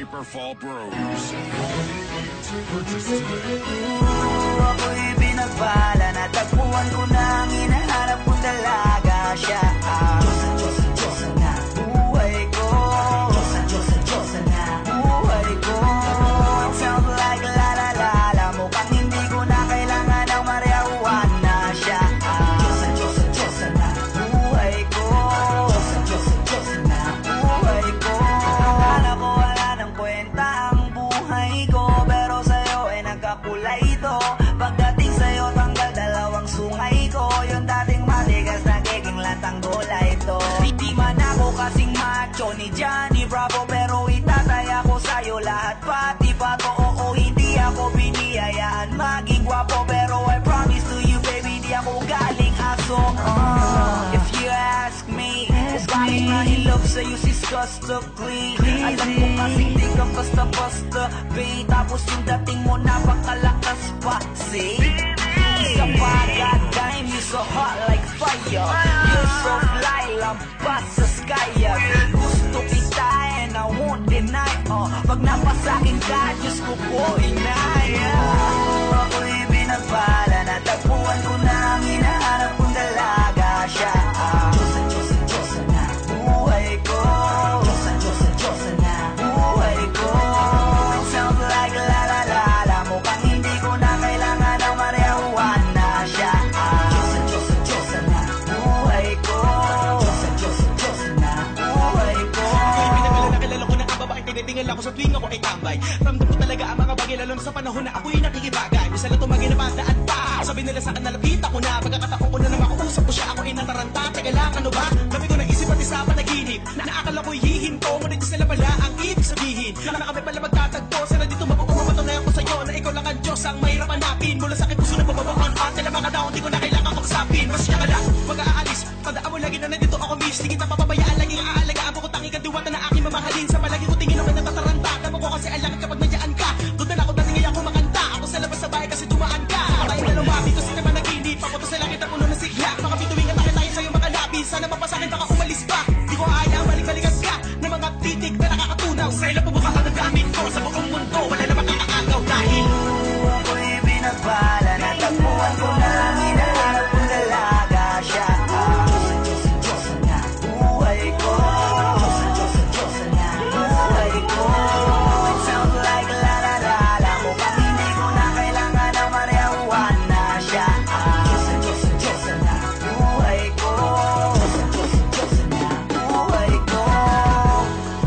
Paperfall Bros. Purchase today. Ako'y binagpala, natagpuan ko na ang hinahanap kong dalaga. Siya ang Diyosa na buhay ko. Diyosa na buhay ko. It sounds like la la la la, mukhang hindi ko na kailangan ng marijuana. Siya ang Diyosa na buhay ko. Diyosa na buhay ko. Akala ko wala ng kwenta ang buhay ko, pero sa'yo ay nagkakulay ito. Pagdating sa'yo tanggal dalawang sungay ko, yung dating matigas nagiging latang gulay ito. Di man ako kasing macho ni Johnny Bravo, pero itataya ko sa'yo lahat pati pato. Oo, hindi ako biniyayaan maging gwapo, pero I promise to you baby, di ako galing aso. If you ask me, bakit mahilog sa'yo si Scustocally? Alam ko kasing di ka basta-basta, babe. Tapos yung dating mo napakalakas pa, see? Isa pa, goddamn, you so hot like fire. You're so fly, lampas sa sky. Gusto kita and I won't deny. Pag napasakin ka, Diyos ko po inaya. Ako'y binagpala, natagpuan ko na ang hinahanap kong dalaga. Siya ang Diyosa na buhay ko. Diyosa na buhay ko. It sounds like la la la la, mukhang hindi ko na kailangan ng marijuana. Siya ang Diyosa na buhay ko. Diyosa na buhay ko. Ako'y pinagala na kilala ko ng kababaeng tinitingala ko sa tuwing ako ay tambay. Ramdam ko talaga ang mga bagay, lalo na sa panahon na ako'y nakikibagay. Misa lang tumagin na bandaan pa, sabi nila sa nalapit ako na. Pagkakataon ko na na makausap ko siya, ako ay nataranta. Teka lang, ano ba? Gabi ko naisip pati sa panaginip na akala ko'y hihinto, ngunit sila pala ang ibig sabihin na kami pala magtatagpo. Sana dito mapapatunayan ko sa'yo na ikaw lang ang Diyos ang mahirap hanapin. Mula sa aking puso na bababakon at sila mga tao, di ko na kailangan kausapin. Mas siya ka lang, mag-aalis, tandaan mo lagi na nandito ako miss. Di kita papabayaan, laging aalagaan ko tanging kadiwata na aking mamahalin. Sa malagi ko tingin ako natataranta, damo ko kasi alam kapag nayaan ka. Doon na ako dating ako makanta, ako sa labas sa bahay kasi dumaan ka. Tayong dalawa, dito sa naman naginip, papunta sa langit ang puno ng sigla. Mga bituin ka tayo sa'yo makalapis, sana mapasakin baka umalis pa. Di ko kaya balik-balikas ka na mga titik na nakakatunaw. Sa ilang pubuka ang nagamit ko sa buong mundo, wala na makakaagaw dahil ako'y binagpala, natagpuan ko na ang hinahanap kong dalaga. Siya ang Diyosa na buhay ko. Diyosa na buhay ko. It sounds like la la la la, mukhang hindi ko na kailangan ng marijuana. Siya ang Diyosa na buhay ko. Diyosa na buhay ko.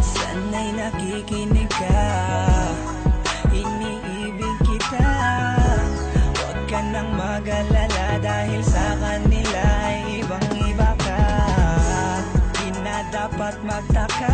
Sana'y nakikinig ka, iniibig kita. Huwag ka nang mag-alala dahil sa kanila ay ibang-iba ka. Di na dapat magtaka